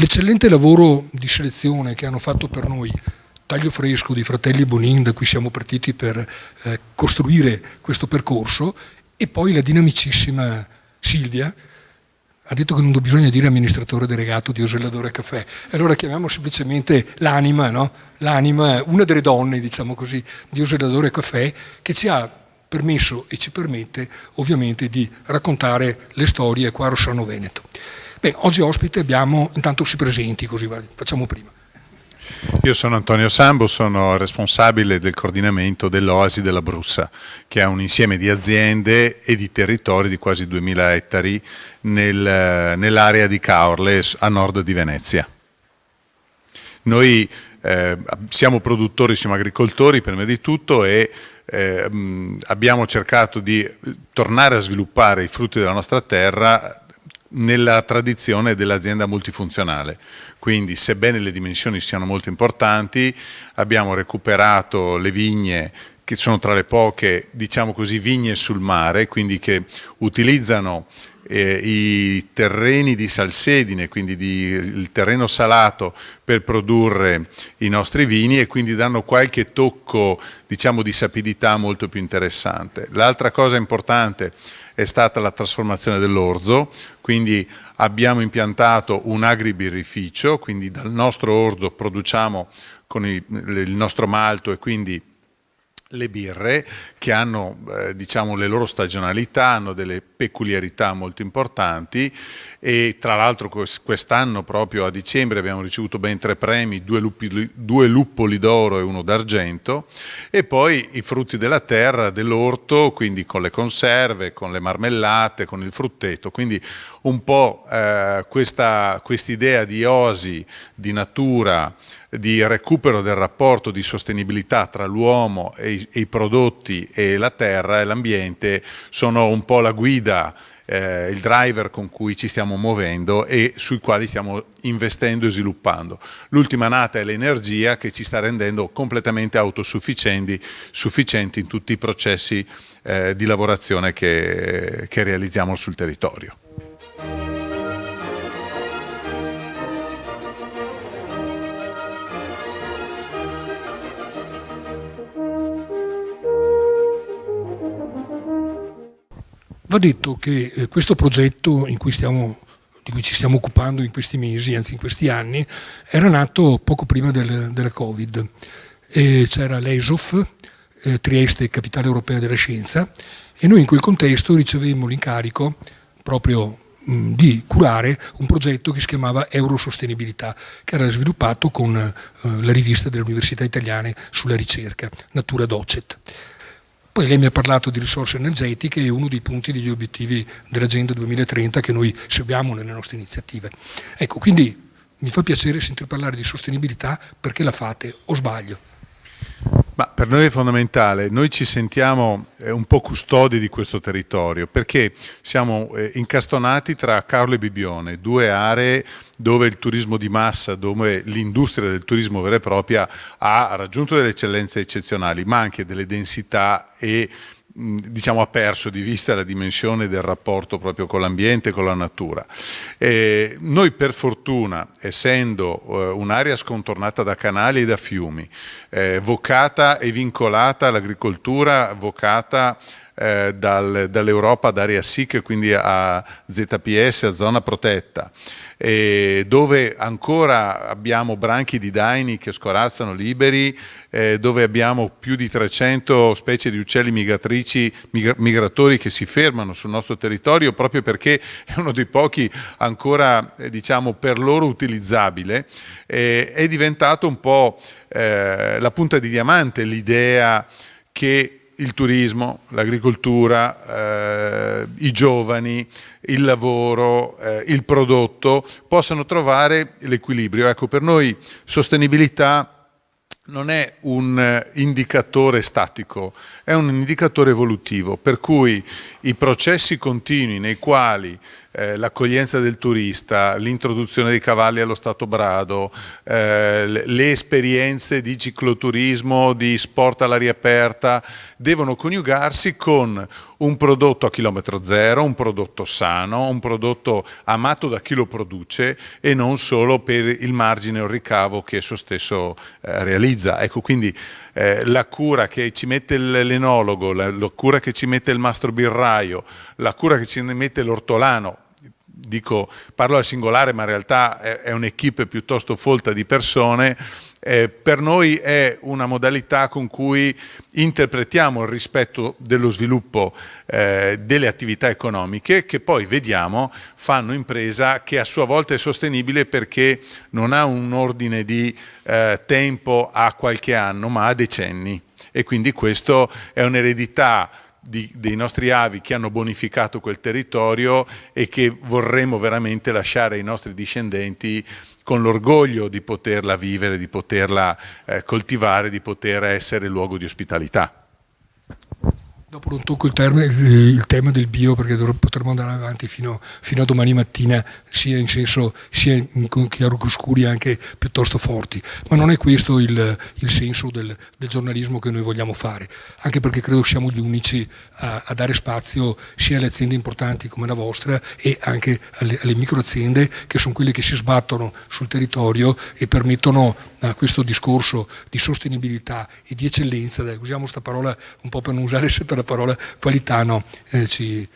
L'eccellente lavoro di selezione che hanno fatto per noi Taglio Fresco di Fratelli Bonin, da cui siamo partiti per costruire questo percorso, e poi la dinamicissima Silvia ha detto che non bisogna dire amministratore delegato di Oselladore Caffè, allora chiamiamo semplicemente l'anima, no? L'anima, una delle donne, diciamo così, di Oselladore Caffè, che ci ha permesso e ci permette ovviamente di raccontare le storie qua a Rossano Veneto. Beh, oggi ospite abbiamo, intanto si presenti così, facciamo prima. Io sono Antonio Sambo, sono responsabile del coordinamento dell'Oasi della Brussa, che è un insieme di aziende e di territori di quasi 2000 ettari nell'area di Caorle, a nord di Venezia. Noi siamo produttori, siamo agricoltori prima di tutto e abbiamo cercato di tornare a sviluppare i frutti della nostra terra nella tradizione dell'azienda multifunzionale. Quindi, sebbene le dimensioni siano molto importanti, abbiamo recuperato le vigne che sono tra le poche, diciamo così, vigne sul mare, quindi che utilizzano i terreni di salsedine, quindi il terreno salato per produrre i nostri vini, e quindi danno qualche tocco, diciamo, di sapidità molto più interessante. L'altra cosa importante è stata la trasformazione dell'orzo, quindi abbiamo impiantato un agribirrificio, quindi dal nostro orzo produciamo con il nostro malto e quindi le birre che hanno diciamo le loro stagionalità, hanno delle peculiarità molto importanti, e tra l'altro quest'anno proprio a dicembre abbiamo ricevuto ben 3 premi, 2 luppoli d'oro e 1 d'argento, e poi i frutti della terra, dell'orto, quindi con le conserve, con le marmellate, con il frutteto, quindi un po' questa idea di oasi, di natura, di recupero del rapporto di sostenibilità tra l'uomo e i prodotti e la terra e l'ambiente sono un po' la guida, il driver con cui ci stiamo muovendo e sui quali stiamo investendo e sviluppando. L'ultima nata è l'energia, che ci sta rendendo completamente autosufficienti in tutti i processi di lavorazione che realizziamo sul territorio. Va detto che questo progetto di cui ci stiamo occupando in questi mesi, anzi in questi anni, era nato poco prima della Covid. C'era l'ESOF, Trieste Capitale Europea della Scienza, e noi in quel contesto ricevemmo l'incarico proprio di curare un progetto che si chiamava Eurosostenibilità, che era sviluppato con la rivista delle università italiane sulla ricerca, Natura Docet. Poi lei mi ha parlato di risorse energetiche, e uno dei punti degli obiettivi dell'Agenda 2030 che noi seguiamo nelle nostre iniziative. Ecco, quindi mi fa piacere sentire parlare di sostenibilità. Perché la fate, o sbaglio? Ma per noi è fondamentale, noi ci sentiamo un po' custodi di questo territorio, perché siamo incastonati tra Caorle e Bibbione, 2 aree dove il turismo di massa, dove l'industria del turismo vera e propria ha raggiunto delle eccellenze eccezionali, ma anche delle densità, e diciamo ha perso di vista la dimensione del rapporto proprio con l'ambiente e con la natura. Noi per fortuna, essendo un'area scontornata da canali e da fiumi, vocata e vincolata all'agricoltura, vocata dall'Europa ad area SIC, quindi a ZPS, a zona protetta, dove ancora abbiamo branchi di daini che scorazzano liberi, dove abbiamo più di 300 specie di uccelli migratori che si fermano sul nostro territorio proprio perché è uno dei pochi ancora diciamo per loro utilizzabile, è diventato un po' la punta di diamante l'idea che il turismo, l'agricoltura, i giovani, il lavoro, il prodotto possano trovare l'equilibrio. Ecco, per noi sostenibilità non è un indicatore statico, è un indicatore evolutivo, per cui i processi continui nei quali l'accoglienza del turista, l'introduzione dei cavalli allo stato brado, le esperienze di cicloturismo, di sport all'aria aperta, devono coniugarsi con un prodotto a chilometro zero, un prodotto sano, un prodotto amato da chi lo produce e non solo per il margine o il ricavo che esso stesso realizza. Ecco, quindi la cura che ci mette l'enologo, la cura che ci mette il mastro birraio, la cura che ci mette l'ortolano, parlo al singolare ma in realtà è un'equipe piuttosto folta di persone, per noi è una modalità con cui interpretiamo il rispetto dello sviluppo delle attività economiche che poi vediamo fanno impresa che a sua volta è sostenibile perché non ha un ordine di tempo a qualche anno ma a decenni, e quindi questo è un'eredità dei nostri avi che hanno bonificato quel territorio e che vorremmo veramente lasciare ai nostri discendenti con l'orgoglio di poterla vivere, di poterla coltivare, di poter essere luogo di ospitalità. Dopo non tocco il tema del bio perché potremmo andare avanti fino a domani mattina sia in chiaroscuri anche piuttosto forti, ma non è questo il senso del giornalismo che noi vogliamo fare, anche perché credo che siamo gli unici a dare spazio sia alle aziende importanti come la vostra e anche alle microaziende che sono quelle che si sbattono sul territorio e permettono a questo discorso di sostenibilità e di eccellenza, usiamo questa parola un po' per non usare sempre la parola qualità, no? Ci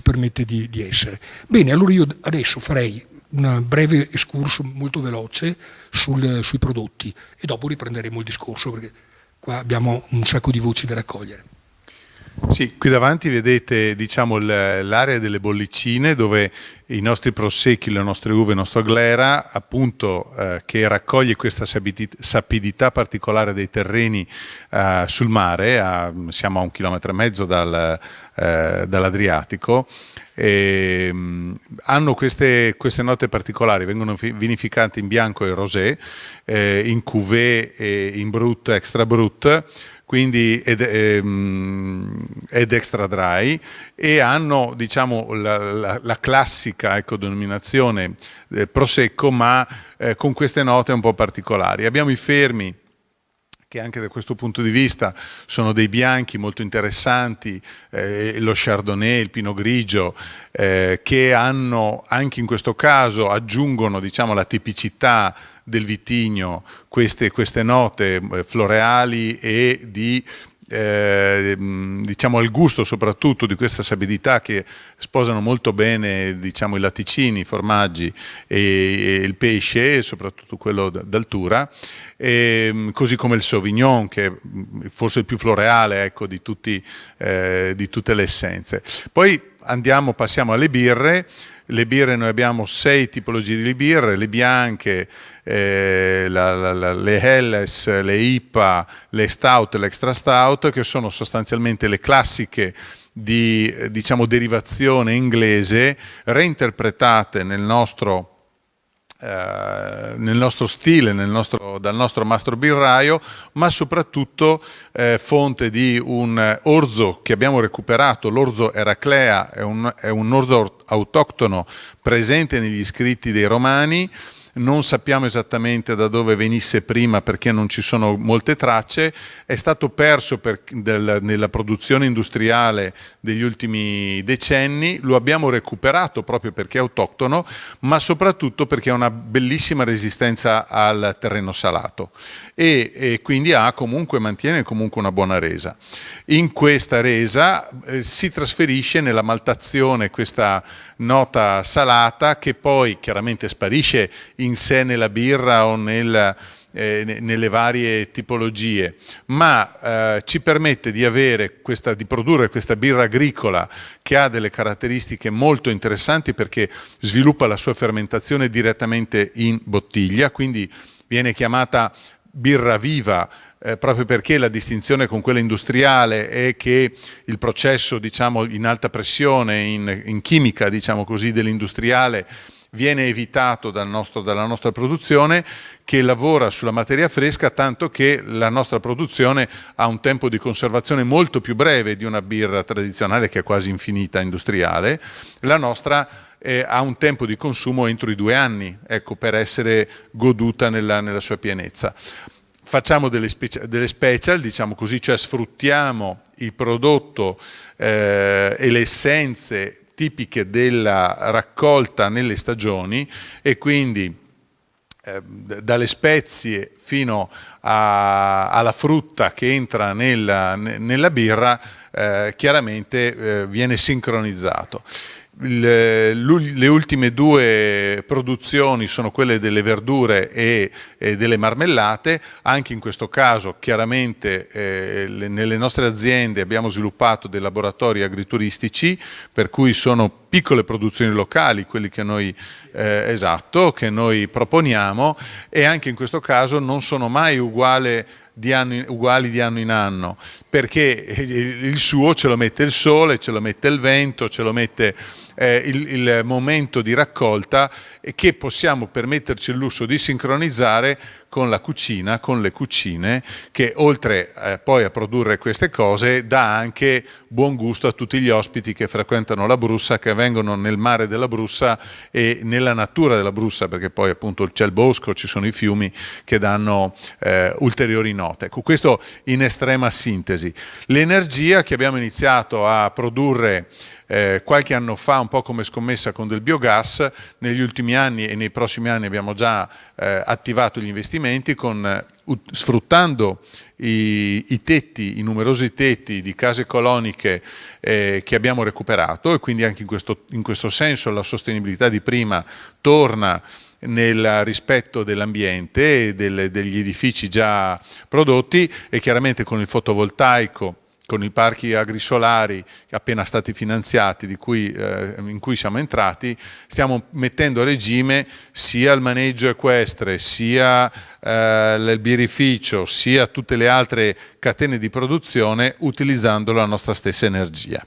permette di essere. Bene, allora io adesso farei un breve escurso molto veloce sui prodotti e dopo riprenderemo il discorso perché qua abbiamo un sacco di voci da raccogliere. Sì, qui davanti vedete diciamo, l'area delle bollicine dove i nostri prosecchi, le nostre uve, il nostro glera, appunto che raccoglie questa sapidità particolare dei terreni sul mare, siamo a 1,5 chilometri dall'Adriatico, hanno queste note particolari, vengono vinificate in bianco e rosé, in cuvée e in brut, extra brut, quindi ed extra dry, e hanno diciamo la classica denominazione prosecco ma con queste note un po' particolari. Abbiamo i fermi che anche da questo punto di vista sono dei bianchi molto interessanti, lo Chardonnay, il Pinot Grigio, che hanno anche in questo caso aggiungono diciamo, la tipicità del vitigno, queste note floreali e di diciamo il gusto soprattutto di questa sapidità che sposano molto bene diciamo i latticini, i formaggi e il pesce, soprattutto quello d'altura, così come il Sauvignon che è forse il più floreale ecco, di tutte le essenze. Poi passiamo alle birre. Le birre, noi abbiamo 6 tipologie di birre, le bianche, le Helles, le IPA, le Stout e l'extra Stout, che sono sostanzialmente le classiche di diciamo, derivazione inglese, reinterpretate nel nostro stile, dal nostro mastro birraio, ma soprattutto fonte di un orzo che abbiamo recuperato, l'orzo Eraclea, è un orzo autoctono presente negli scritti dei Romani, non sappiamo esattamente da dove venisse prima perché non ci sono molte tracce, è stato perso nella produzione industriale degli ultimi decenni, lo abbiamo recuperato proprio perché è autoctono, ma soprattutto perché ha una bellissima resistenza al terreno salato e quindi mantiene comunque una buona resa. In questa resa si trasferisce nella maltazione questa nota salata che poi chiaramente sparisce in sé nella birra o nelle varie tipologie, ma ci permette di produrre questa birra agricola che ha delle caratteristiche molto interessanti perché sviluppa la sua fermentazione direttamente in bottiglia, quindi viene chiamata birra viva proprio perché la distinzione con quella industriale è che il processo, diciamo, in alta pressione, in chimica, diciamo così, dell'industriale viene evitato dalla nostra produzione, che lavora sulla materia fresca, tanto che la nostra produzione ha un tempo di conservazione molto più breve di una birra tradizionale che è quasi infinita industriale. La nostra ha un tempo di consumo entro i 2 anni, ecco, per essere goduta nella sua pienezza. Facciamo delle special, diciamo così, cioè sfruttiamo il prodotto e le essenze tipiche della raccolta nelle stagioni e quindi dalle spezie fino alla frutta che entra nella birra chiaramente viene sincronizzato. Le ultime 2 produzioni sono quelle delle verdure e delle marmellate. Anche in questo caso chiaramente nelle nostre aziende abbiamo sviluppato dei laboratori agrituristici, per cui sono piccole produzioni locali quelli che noi proponiamo, e anche in questo caso non sono mai uguali di anno in anno, perché il suo ce lo mette il sole, ce lo mette il vento, ce lo mette il momento di raccolta, e che possiamo permetterci il lusso di sincronizzare con la cucina, con le cucine, che oltre poi a produrre queste cose dà anche buon gusto a tutti gli ospiti che frequentano l'Abruzza, che vengono nel mare dell'Abruzza e nella natura dell'Abruzza, perché poi appunto c'è il bosco, ci sono i fiumi che danno ulteriori note. Ecco, questo in estrema sintesi. L'energia che abbiamo iniziato a produrre qualche anno fa, un po' come scommessa con del biogas, negli ultimi anni e nei prossimi anni abbiamo già attivato gli investimenti sfruttando i numerosi tetti di case coloniche che abbiamo recuperato, e quindi anche in questo senso la sostenibilità di prima torna nel rispetto dell'ambiente e degli edifici già prodotti, e chiaramente con il fotovoltaico, con i parchi agrisolari appena stati finanziati, in cui siamo entrati, stiamo mettendo a regime sia il maneggio equestre, sia il birrificio, sia tutte le altre catene di produzione, utilizzando la nostra stessa energia.